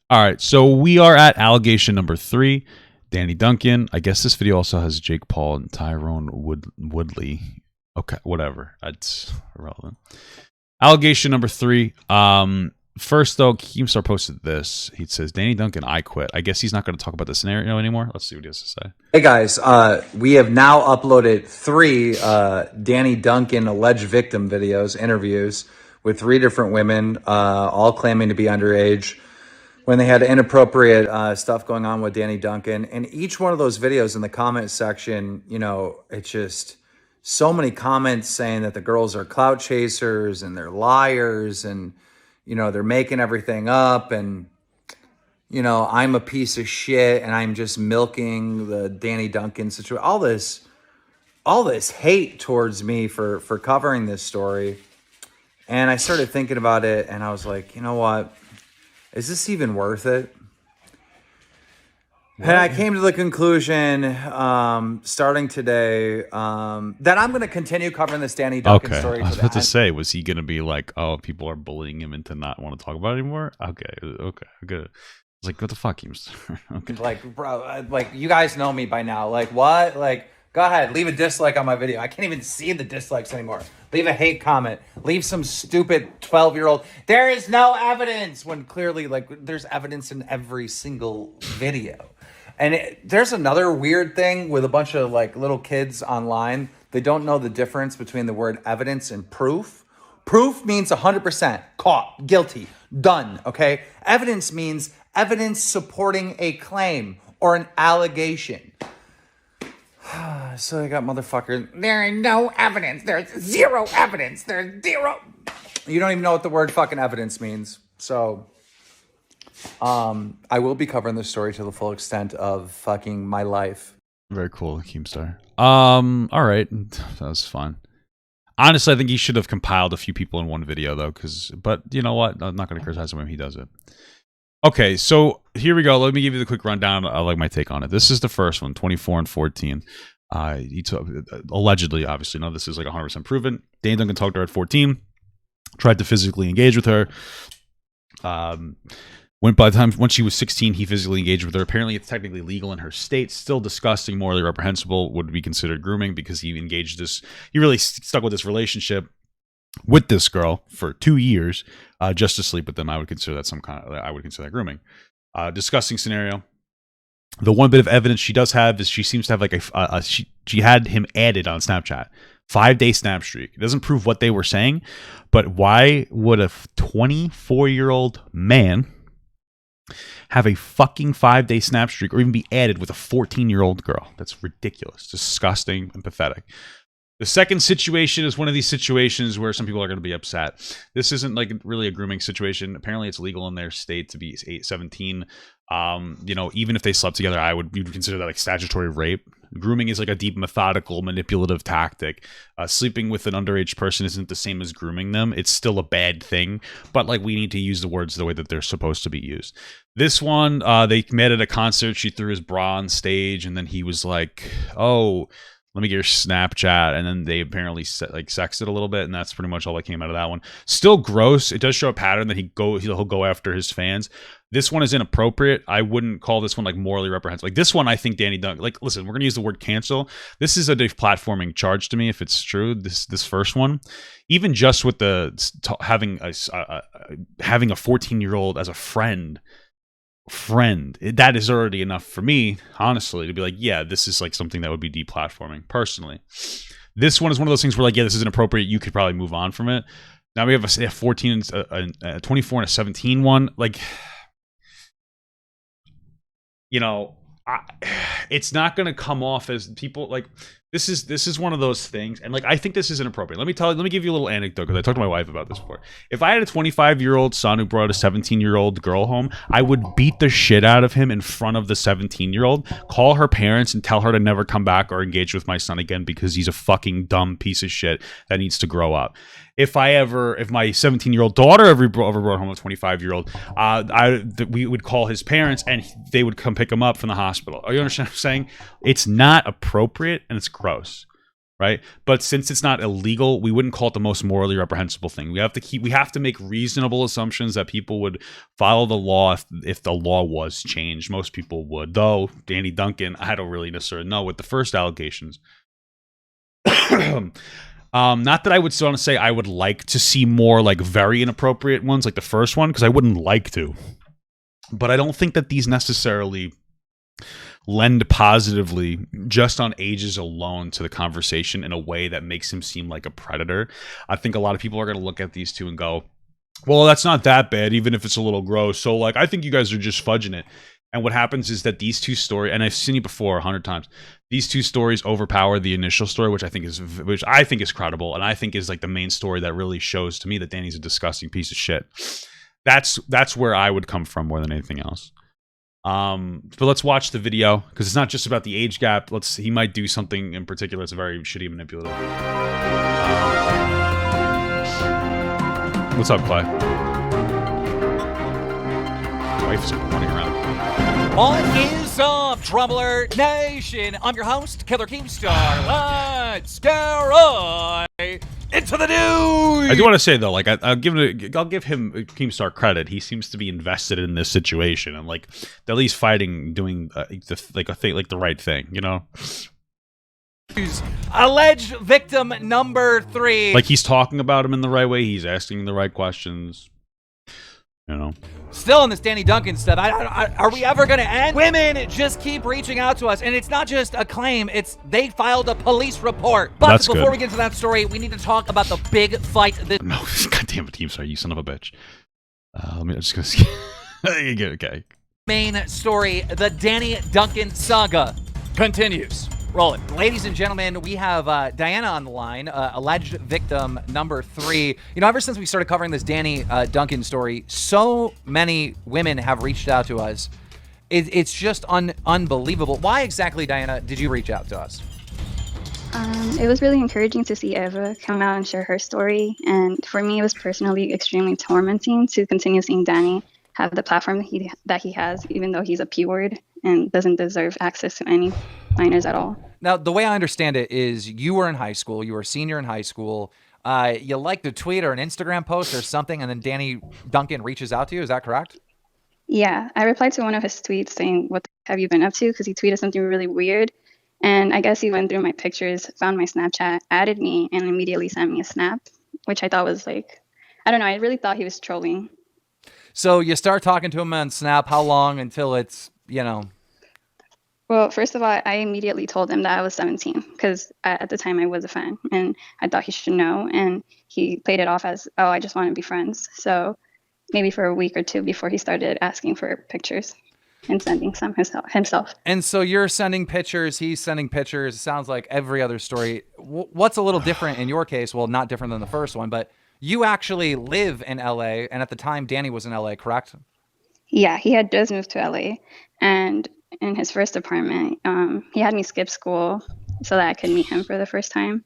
All right, so we are at allegation number 3. Danny Duncan. I guess this video also has Jake Paul and Tyrone Woodley. Okay, whatever. That's irrelevant. Allegation number 3. First, though, Keemstar posted this. He says, Danny Duncan, I quit. I guess he's not going to talk about the scenario anymore. Let's see what he has to say. Hey, guys. We have now uploaded 3 Danny Duncan alleged victim videos, interviews, with 3 different women, all claiming to be underage, when they had inappropriate stuff going on with Danny Duncan. And each one of those videos in the comment section, you know, it's just so many comments saying that the girls are clout chasers and they're liars and, you know, they're making everything up and, you know, I'm a piece of shit and I'm just milking the Danny Duncan situation. All this hate towards me for covering this story. And I started thinking about it and I was like, you know what? Is this even worth it? And I came to the conclusion, starting today, that I'm going to continue covering this Danny Duncan story. I was about to say, was he going to be like, oh, people are bullying him into not want to talk about it anymore? Okay, good. I was like, what the fuck? Okay. Like, bro, like, you guys know me by now. Like, what? Like, go ahead, leave a dislike on my video. I can't even see the dislikes anymore. Leave a hate comment. Leave some stupid 12-year-old. There is no evidence, when clearly, like, there's evidence in every single video. And there's another weird thing with a bunch of, like, little kids online. They don't know the difference between the word evidence and proof. Proof means 100% caught, guilty, done, okay? Evidence means evidence supporting a claim or an allegation. So I got motherfucker. There ain't no evidence. There's zero evidence. There's zero. You don't even know what the word fucking evidence means. So, I will be covering this story to the full extent of fucking my life. Very cool, Keemstar. All right, that was fun. Honestly, I think he should have compiled a few people in one video, though, but you know what? I'm not going to criticize him when he does it. Okay, so here we go. Let me give you the quick rundown. I like my take on it. This is the first one, 24 and 14. He took, allegedly, obviously, no, this is like 100% proven. Danny Duncan talked to her at 14, tried to physically engage with her. Once she was 16, he physically engaged with her. Apparently, it's technically legal in her state. Still disgusting, morally reprehensible, would be considered grooming because he really stuck with this relationship with this girl for 2 years just to sleep with them. I would consider that grooming. Disgusting scenario. The one bit of evidence she does have is she seems to have like she had him added on Snapchat. 5-day snap streak. It doesn't prove what they were saying, but why would a 24-year-old man have a fucking 5-day snap streak or even be added with a 14-year-old girl? That's ridiculous, disgusting, and pathetic. The second situation is one of these situations where some people are going to be upset. This isn't like really a grooming situation. Apparently, it's legal in their state to be 17. You know, even if they slept together, you would consider that like statutory rape. Grooming is like a deep, methodical, manipulative tactic. Sleeping with an underage person isn't the same as grooming them. It's still a bad thing, but like we need to use the words the way that they're supposed to be used. This one, they met at a concert. She threw his bra on stage, and then he was like, "Oh, let me get your Snapchat," and then they apparently sexted a little bit, and that's pretty much all that came out of that one. Still gross. It does show a pattern that he'll go after his fans. This one is inappropriate. I wouldn't call this one like morally reprehensible. Like this one, I think Danny Duncan. Like, listen, we're gonna use the word cancel. This is a deplatforming charge to me if it's true. This first one, even just with the having a 14-year-old as a friend, that is already enough for me, honestly, to be like, yeah, this is like something that would be deplatforming personally. This one is one of those things where like, yeah, this is inappropriate. You could probably move on from it. Now we have a 14, a 24 and a 17 one. Like, you know, it's not going to come off as people like this is one of those things, and like I think this is inappropriate. Let me give you a little anecdote because I talked to my wife about this before. If I had a 25-year-old son who brought a 17-year-old girl home, I would beat the shit out of him in front of the 17-year-old, call her parents and tell her to never come back or engage with my son again because he's a fucking dumb piece of shit that needs to grow up. If my 17-year-old daughter ever brought home a 25-year-old, we would call his parents and they would come pick him up from the hospital. You understand what I'm saying? It's not appropriate and it's gross. right? But since it's not illegal, we wouldn't call it the most morally reprehensible thing. We have to make reasonable assumptions that people would follow the law if the law was changed. Most people would, though. Danny Duncan, I don't really necessarily know with the first allegations. Not that I would still want to say I would like to see more like very inappropriate ones like the first one, because I wouldn't like to. But I don't think that these necessarily lend positively just on ages alone to the conversation in a way that makes him seem like a predator. I think a lot of people are going to look at these two and go, well, that's not that bad, even if it's a little gross. So, like, I think you guys are just fudging it. And what happens is that these two stories, and I've seen it before 100 times, these two stories overpower the initial story, which I think is credible, and I think is like the main story that really shows to me that Danny's a disgusting piece of shit. That's where I would come from more than anything else. But let's watch the video, because it's not just about the age gap. He might do something in particular that's very shitty manipulative. What's up, Clay? Wife's running around. What is up, Troubler Nation? I'm your host, Killer Keemstar. Let's get right into the news. I do want to say though, like I'll give him Keemstar credit. He seems to be invested in this situation and like at least fighting, doing the right thing, you know. Alleged victim number 3. Like he's talking about him in the right way. He's asking the right questions. You know. Still in this Danny Duncan stuff, are we ever going to end? Women just keep reaching out to us, and it's not just a claim, they filed a police report. But That's before good. we get to that story, we need to talk about the big fight. No, goddamn it, Keemstar, you son of a bitch. I'm just gonna get okay. Main story, the Danny Duncan saga continues. Roll it. Ladies and gentlemen, we have Diana on the line, alleged victim number 3. You know, ever since we started covering this Danny Duncan story, so many women have reached out to us. It's just unbelievable. Why exactly, Diana, did you reach out to us? It was really encouraging to see Eva come out and share her story. And for me, it was personally extremely tormenting to continue seeing Danny have the platform that he has, even though he's a P-word and doesn't deserve access to any minors at all. Now, the way I understand it is you were in high school, you were a senior in high school, you liked a tweet or an Instagram post or something, and then Danny Duncan reaches out to you. Is that correct? Yeah, I replied to one of his tweets saying, "What have you been up to?" Because he tweeted something really weird. And I guess he went through my pictures, found my Snapchat, added me, and immediately sent me a snap, which I thought was like, I don't know, I really thought he was trolling. So you start talking to him on Snap. How long until it's, you know? Well, first of all, I immediately told him that I was 17 because at the time I was a fan and I thought he should know. And he played it off as, oh, I just want to be friends. So maybe for a week or two before he started asking for pictures and sending some himself. And so you're sending pictures, he's sending pictures. It sounds like every other story. What's a little different in your case? Well, not different than the first one, but you actually live in LA. And at the time, Danny was in LA, correct? Yeah, he had just moved to LA. And in his first apartment, he had me skip school so that I could meet him for the first time.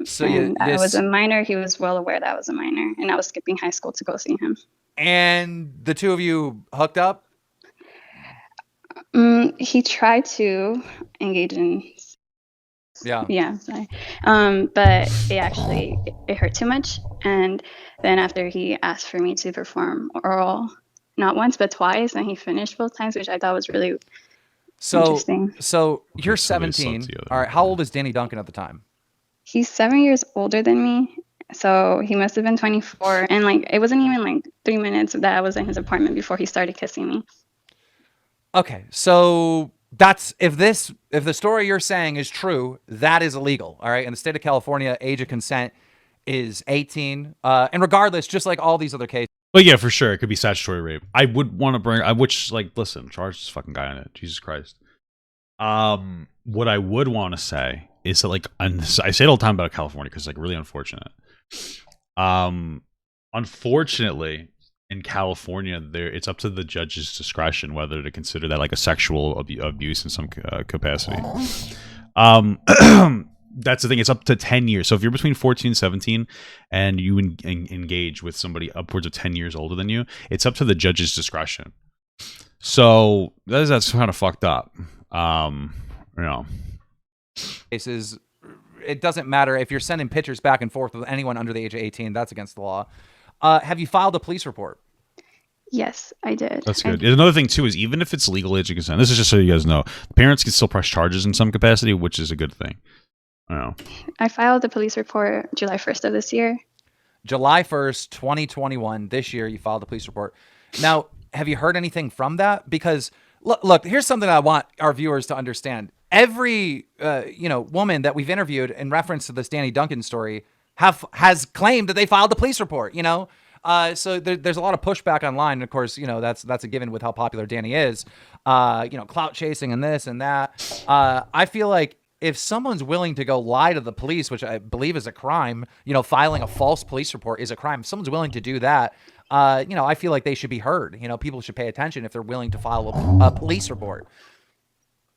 So I was a minor. He was well aware that I was a minor, and I was skipping high school to go see him. And the two of you hooked up? He tried to engage in. Yeah. Sorry. But it hurt too much. And then after he asked for me to perform oral, not once but twice, and he finished both times, which I thought was really interesting. So you're 17. All right. How old is Danny Duncan at the time? He's 7 years older than me. So he must have been 24. And like, it wasn't even like 3 minutes that I was in his apartment before he started kissing me. Okay. So that's, if the story you're saying is true, that is illegal. All right. In the state of California, age of consent is 18. And regardless, just like all these other cases. Well, yeah, for sure. It could be statutory rape. I would want to bring, listen, charge this fucking guy on it. Jesus Christ. What I would want to say is that, like, I say it all the time about California because it's, like, really unfortunate. Unfortunately, in California, it's up to the judge's discretion whether to consider that, like, a sexual abuse in some capacity. That's the thing. It's up to 10 years. So if you're between 14 and 17 and you engage with somebody upwards of 10 years older than you, it's up to the judge's discretion. So that's kind of fucked up. You know, cases, it doesn't matter if you're sending pictures back and forth with anyone under the age of 18. That's against the law. Have you filed a police report? Yes, I did. That's good. Another thing too is even if it's legal age of consent, this is just so you guys know, parents can still press charges in some capacity, which is a good thing. I don't know. I filed the police report July 1st of this year. July 1st, 2021, this year, you filed a police report. Now, have you heard anything from that? Because look, here's something I want our viewers to understand. Every woman that we've interviewed in reference to this Danny Duncan story has claimed that they filed a police report. So there's a lot of pushback online. And of course, that's a given with how popular Danny is. Clout chasing and this and that. I feel like if someone's willing to go lie to the police, which I believe is a crime, filing a false police report is a crime. If someone's willing to do that, I feel like they should be heard. People should pay attention if they're willing to file a police report.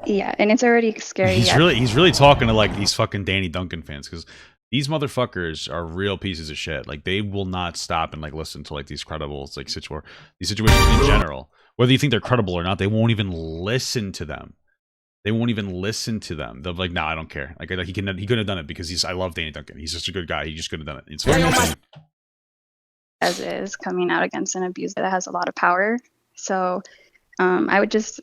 Yeah, and it's already scary. He's really talking to like these fucking Danny Duncan fans, because these motherfuckers are real pieces of shit. Like they will not stop and like listen to like these credible these situations in general. Whether you think they're credible or not, they won't even listen to them. They'll be like, no, I don't care. Like he couldn't have done it because I love Danny Duncan. He's just a good guy. He just could have done it. It's as is coming out against an abuser that has a lot of power. So I would just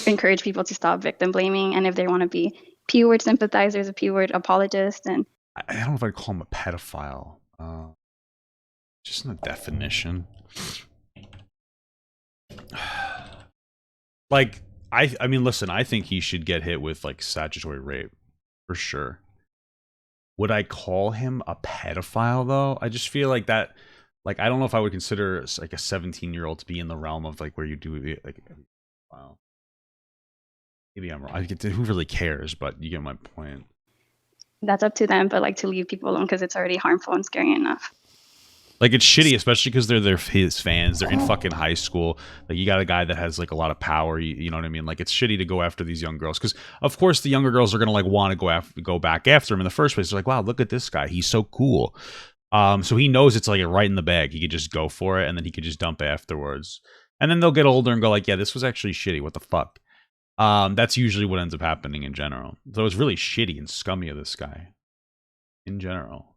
encourage people to stop victim blaming, and if they want to be P-word sympathizers, a P-word apologist, and I don't know if I'd call him a pedophile. Just in the definition. Like I mean, listen, I think he should get hit with like statutory rape for sure. Would I call him a pedophile though? I just feel like that. Like I don't know if I would consider like a 17-year-old to be in the realm of like where you do like. Wow. Maybe I'm wrong. Who really cares? But you get my point. That's up to them, but like to leave people alone because it's already harmful and scary enough. Like it's shitty, especially because they're his fans. They're in fucking high school. Like you got a guy that has like a lot of power. You know what I mean? Like it's shitty to go after these young girls because of course the younger girls are gonna like want to go back after him in the first place. They're like, wow, look at this guy. He's so cool. So he knows it's like right in the bag. He could just go for it and then he could just dump it afterwards. And then they'll get older and go like, yeah, this was actually shitty. What the fuck? That's usually what ends up happening in general. So it's really shitty and scummy of this guy in general.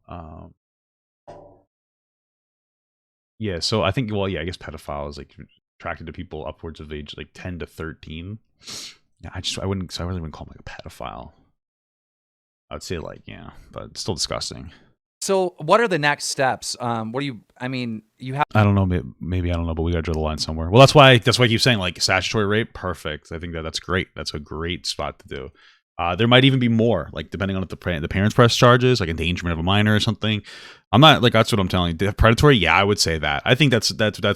Yeah, so I think, I guess pedophile is like attracted to people upwards of age like 10 to 13. Yeah, I really wouldn't call him like a pedophile. I would say like, yeah, but it's still disgusting. So what are the next steps? You have. I don't know. Maybe I don't know, but we got to draw the line somewhere. Well, that's why I keep saying like statutory rape. Perfect. I think that's great. That's a great spot to do. There might even be more, like depending on if the parents press charges, like endangerment of a minor or something. I'm not like that's what I'm telling you. Predatory, yeah, I would say that. I think that's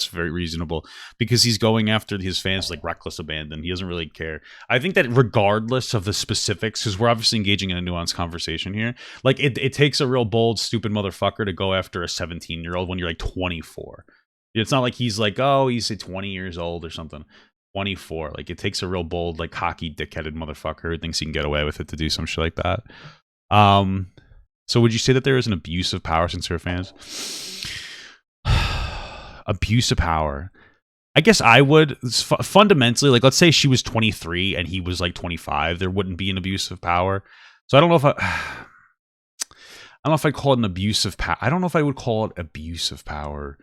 very reasonable because he's going after his fans like reckless abandon. He doesn't really care. I think that regardless of the specifics, because we're obviously engaging in a nuanced conversation here, like it takes a real bold, stupid motherfucker to go after a 17-year-old when you're like 24. It's not like he's like, oh, he's 20 years old or something. 24. Like it takes a real bold, like cocky, dickheaded motherfucker who thinks he can get away with it to do some shit like that. So would you say that there is an abuse of power since you're fans? Abuse of power. I guess I would fundamentally, like let's say she was 23 and he was like 25, there wouldn't be an abuse of power. So I don't know if I'd call it an abuse of power. I don't know if I would call it abuse of power.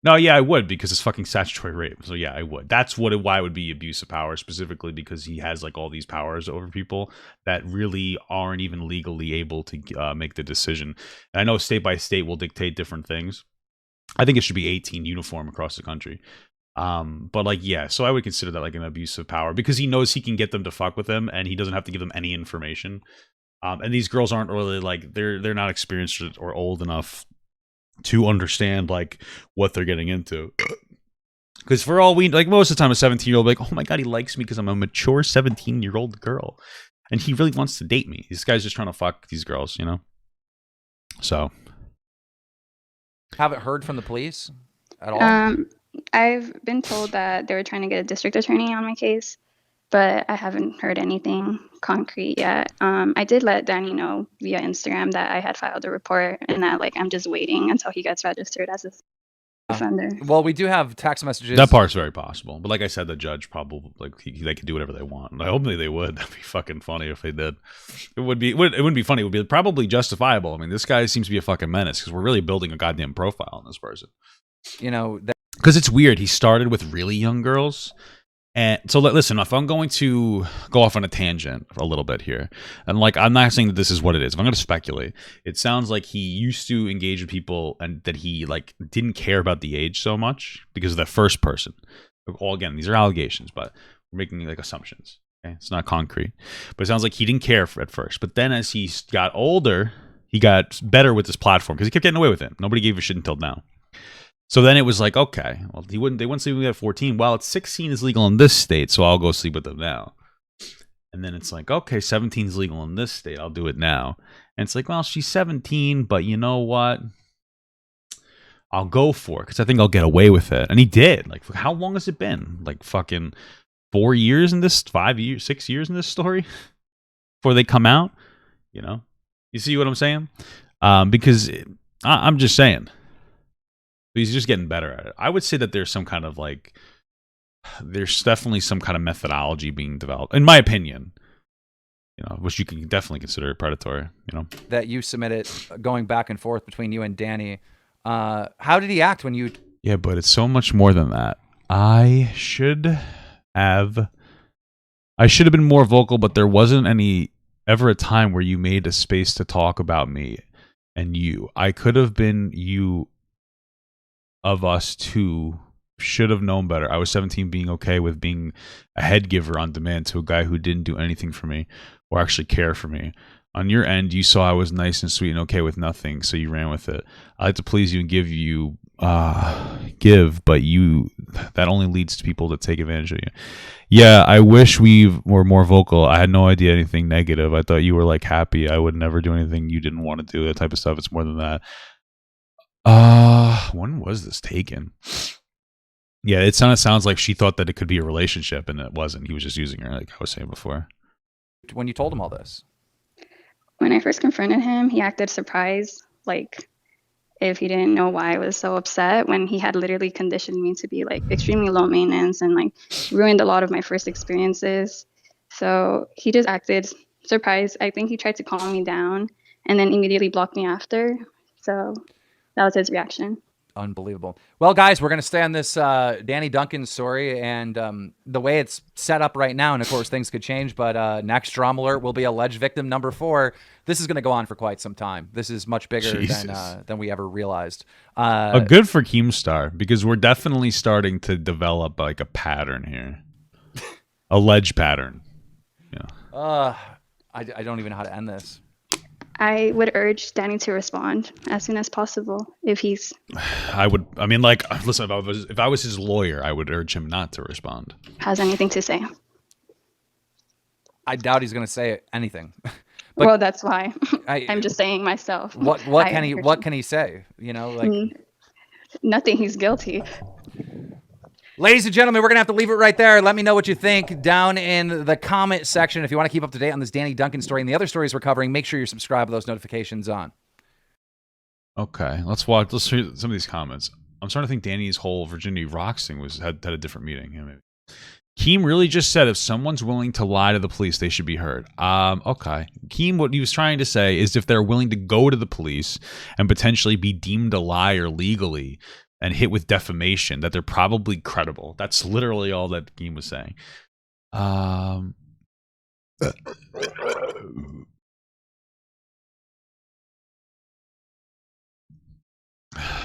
No, yeah, I would because it's fucking statutory rape. So yeah, I would. That's why it would be abuse of power, specifically because he has like all these powers over people that really aren't even legally able to make the decision. And I know state by state will dictate different things. I think it should be 18 uniform across the country. But like, yeah, so I would consider that like an abuse of power because he knows he can get them to fuck with him and he doesn't have to give them any information. And these girls aren't really like, they're not experienced or old enough to understand like what they're getting into, because for all we like, most of the time a 17-year-old like, oh my god, he likes me because I'm a mature 17-year-old girl and he really wants to date me. This guy's just trying to fuck these girls, so Haven't heard from the police at all? I've been told that they were trying to get a district attorney on my case, but I haven't heard anything concrete yet. I did let Danny know via Instagram that I had filed a report and that like I'm just waiting until he gets registered as a. offender. Well, we do have text messages. That part's very possible, but like I said, the judge probably they could do whatever they want. And I hope they would. That'd be fucking funny if they did. It wouldn't be funny. It would be probably justifiable. I mean, this guy seems to be a fucking menace because we're really building a goddamn profile on this person. You know, Because it's weird. He started with really young girls. And so listen, if I'm going to go off on a tangent a little bit here, and like I'm not saying that this is what it is. If I'm going to speculate, it sounds like he used to engage with people and that he like didn't care about the age so much because of that first person. All again, these are allegations, but we're making like assumptions. Okay, it's not concrete, but it sounds like he didn't care at first. But then as he got older, he got better with this platform because he kept getting away with it. Nobody gave a shit until now. So then it was like, okay, well, they wouldn't sleep with me at 14. Well, it's 16 is legal in this state, so I'll go sleep with them now. And then it's like, okay, 17 is legal in this state, I'll do it now. And it's like, well, she's 17, but you know what? I'll go for it because I think I'll get away with it. And he did. Like, how long has it been? Like fucking 4 years in this, 5 years, 6 years in this story before they come out. You know, you see what I'm saying? Because I'm just saying. He's just getting better at it. I would say that there's some kind of like, there's definitely some kind of methodology being developed, in my opinion. You know, which you can definitely consider predatory. You know, that you submitted going back and forth between you and Danny. How did he act when you? Yeah, but it's so much more than that. I should have been more vocal, but there wasn't ever a time where you made a space to talk about me and you. I could have been you. Of us two should have known better. I was 17, being okay with being a head giver on demand to a guy who didn't do anything for me or actually care for me. On your end, you saw I was nice and sweet and okay with nothing, so you ran with it. I like to please you and give, but that only leads to people to take advantage of you. Yeah, I wish we were more vocal. I had no idea anything negative. I thought you were like happy. I would never do anything you didn't want to do. That type of stuff. It's more than that. When was this taken? Yeah, it sounds like she thought that it could be a relationship and it wasn't. He was just using her, like I was saying before. When you told him all this? When I first confronted him, he acted surprised, like if he didn't know why I was so upset, when he had literally conditioned me to be like extremely low maintenance and like ruined a lot of my first experiences. So he just acted surprised. I think he tried to calm me down and then immediately blocked me after. So that was his reaction. Unbelievable. Well, guys, we're going to stay on this Danny Duncan story and the way it's set up right now. And of course, things could change. But next drama alert will be alleged victim number 4. This is going to go on for quite some time. This is much bigger than we ever realized. Good for Keemstar, because we're definitely starting to develop like a pattern here. Alleged pattern. Yeah. I don't even know how to end this. I would urge Danny to respond as soon as possible if he's... Listen, if I was his lawyer, I would urge him not to respond. Has anything to say. I doubt he's going to say anything. But well, that's why I'm just saying myself. What can he say? You know, like nothing. He's guilty. Ladies and gentlemen, we're going to have to leave it right there. Let me know what you think down in the comment section. If you want to keep up to date on this Danny Duncan story and the other stories we're covering, make sure you're subscribed with those notifications on. Okay, let's hear some of these comments. I'm starting to think Danny's whole Virginia Rocks thing had a different meaning. Yeah, maybe. Keem really just said if someone's willing to lie to the police, they should be heard. Okay. Keem, what he was trying to say is if they're willing to go to the police and potentially be deemed a liar legally and hit with defamation, that they're probably credible. That's literally all that Keem was saying.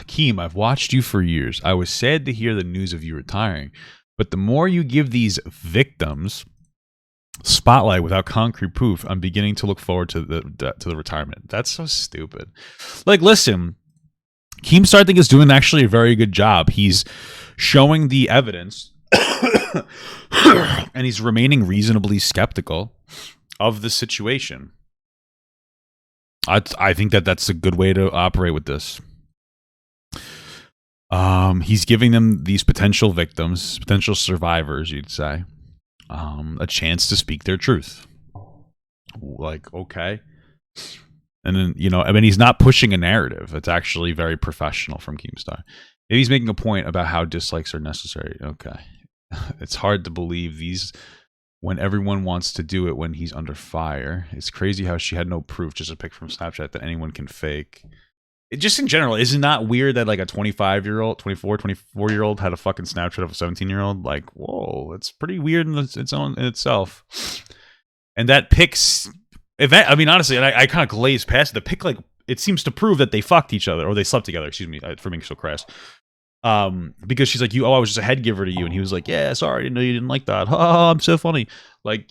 Keem, I've watched you for years. I was sad to hear the news of you retiring, but the more you give these victims spotlight without concrete proof, I'm beginning to look forward to the retirement. That's so stupid. Like, listen, Keemstar, I think, is doing actually a very good job. He's showing the evidence and he's remaining reasonably skeptical of the situation. I think that's a good way to operate with this. He's giving them, these potential victims, potential survivors, you'd say, a chance to speak their truth. Like, okay. And then, he's not pushing a narrative. It's actually very professional from Keemstar. Maybe he's making a point about how dislikes are necessary. Okay. It's hard to believe these when everyone wants to do it when he's under fire. It's crazy how she had no proof, just a pic from Snapchat that anyone can fake. It just in general, isn't that weird that like a 24-year-old had a fucking Snapchat of a 17-year-old? Like, whoa, it's pretty weird in itself. And that pic's event, I mean, honestly, and I kind of glazed past it. The pic, like, it seems to prove that they fucked each other or they slept together. Excuse me for being so crass. Because she's like, I was just a head giver to you, and he was like, yeah, sorry, I didn't know you didn't like that. Oh, I'm so funny. Like,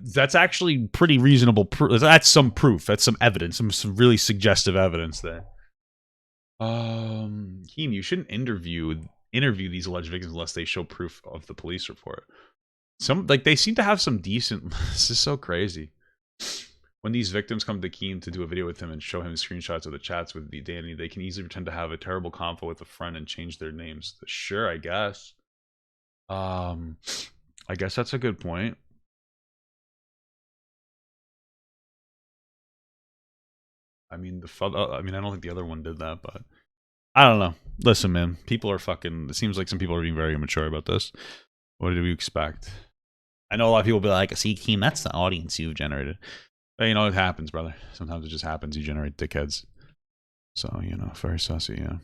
that's actually pretty reasonable proof. That's some proof. That's some evidence. Some really suggestive evidence there. Keem, you shouldn't interview these alleged victims unless they show proof of the police report. They seem to have some decent. This is so crazy. When these victims come to Keem to do a video with him and show him screenshots of the chats with Danny, they can easily pretend to have a terrible convo with a friend and change their names. Sure, I guess. I guess that's a good point. I mean, I don't think the other one did that, but I don't know. Listen, man, people are fucking. It seems like some people are being very immature about this. What did we expect? I know a lot of people will be like, "See, Keem, that's the audience you've generated." But, you know, it happens, brother. Sometimes it just happens. You generate dickheads. So, you know, very sussy, yeah.